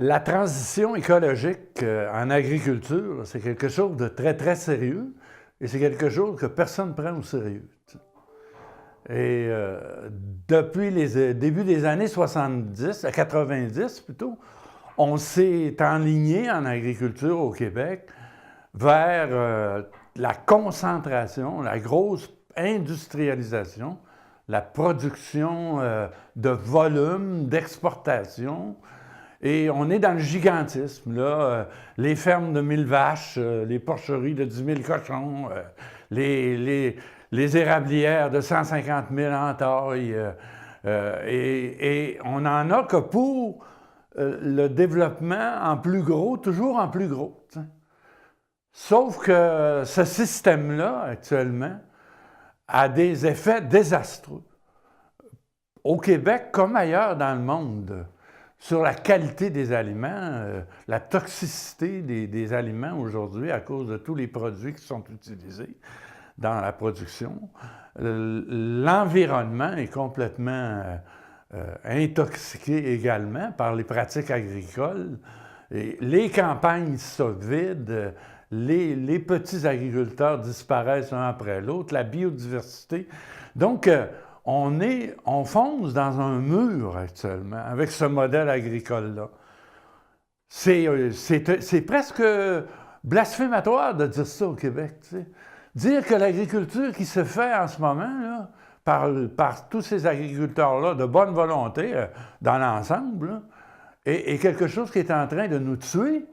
La transition écologique en agriculture, c'est quelque chose de très, très sérieux et c'est quelque chose que personne ne prend au sérieux. Et depuis les débuts des années 70, à 90 plutôt, on s'est enligné en agriculture au Québec vers la concentration, la grosse industrialisation, la production de volume, d'exportation. Et on est dans le gigantisme, là. Les fermes de 1000 vaches, les porcheries de 10 000 cochons, les érablières de 150 000 en taille. Et on n'en a que pour le développement en plus gros, toujours en plus gros. T'sais. Sauf que ce système-là, actuellement, a des effets désastreux. Au Québec, comme ailleurs dans le monde, sur la qualité des aliments, la toxicité des aliments aujourd'hui à cause de tous les produits qui sont utilisés dans la production. L'environnement est complètement intoxiqué également par les pratiques agricoles. Et les campagnes se vident, les petits agriculteurs disparaissent un après l'autre, la biodiversité. Donc, on fonce dans un mur actuellement avec ce modèle agricole-là. C'est presque blasphématoire de dire ça au Québec. Tu sais. Dire que l'agriculture qui se fait en ce moment, là, par tous ces agriculteurs-là de bonne volonté dans l'ensemble, est quelque chose qui est en train de nous tuer,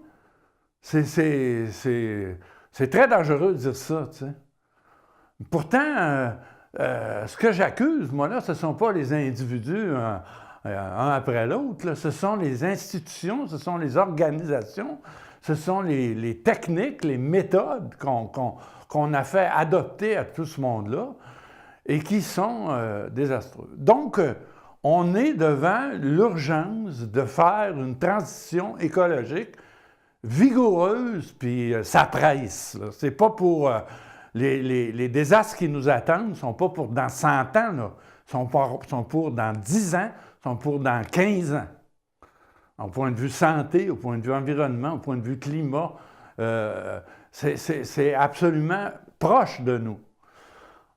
c'est très dangereux de dire ça. Tu sais. Pourtant, ce que j'accuse, moi, là, ce ne sont pas les individus un après l'autre, ce sont les institutions, ce sont les organisations, ce sont les techniques, les méthodes qu'on a fait adopter à tout ce monde-là et qui sont désastreux. Donc, on est devant l'urgence de faire une transition écologique vigoureuse, puis ça presse. C'est pas pour... les désastres qui nous attendent ne sont pas pour dans 100 ans, là. Sont pour dans 10 ans, sont pour dans 15 ans. Au point de vue santé, au point de vue environnement, au point de vue climat, c'est absolument proche de nous.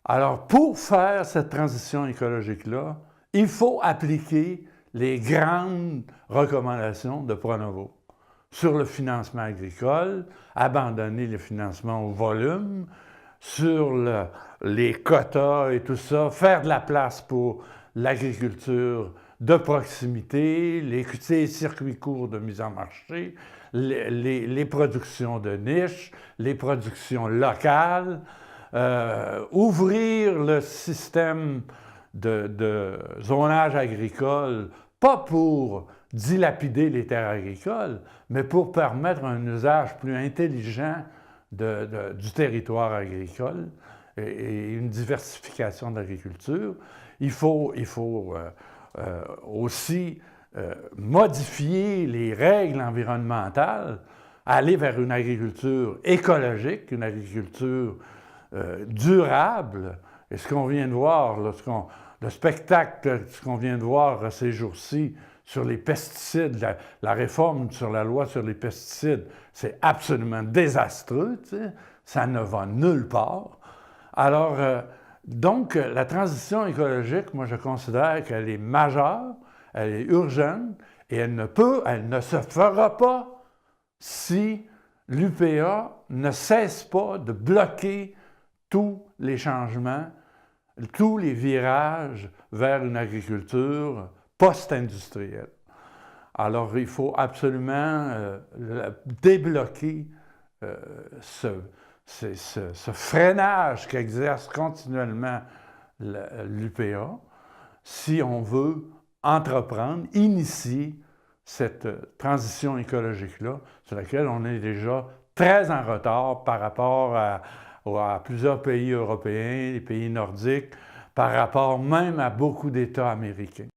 Alors, pour faire cette transition écologique-là, il faut appliquer les grandes recommandations de Pronovo sur le financement agricole, abandonner le financement au volume, sur les quotas et tout ça, faire de la place pour l'agriculture de proximité, les circuits courts de mise en marché, les productions de niche, les productions locales, ouvrir le système de zonage agricole, pas pour dilapider les terres agricoles, mais pour permettre un usage plus intelligent du territoire agricole et une diversification de l'agriculture. Il faut aussi modifier les règles environnementales, aller vers une agriculture écologique, une agriculture durable. Et ce qu'on vient de voir, là, le spectacle, ce qu'on vient de voir ces jours-ci sur les pesticides, la réforme sur la loi sur les pesticides, c'est absolument désastreux, tu sais, ça ne va nulle part. Alors, donc, la transition écologique, moi, je considère qu'elle est majeure, elle est urgente, et elle ne se fera pas si l'UPA ne cesse pas de bloquer tous les changements, tous les virages vers une agriculture post-industrielle. Alors, il faut absolument débloquer ce freinage qu'exerce continuellement l'UPA si on veut entreprendre, initier cette transition écologique-là, sur laquelle on est déjà très en retard par rapport à plusieurs pays européens, les pays nordiques, par rapport même à beaucoup d'États américains.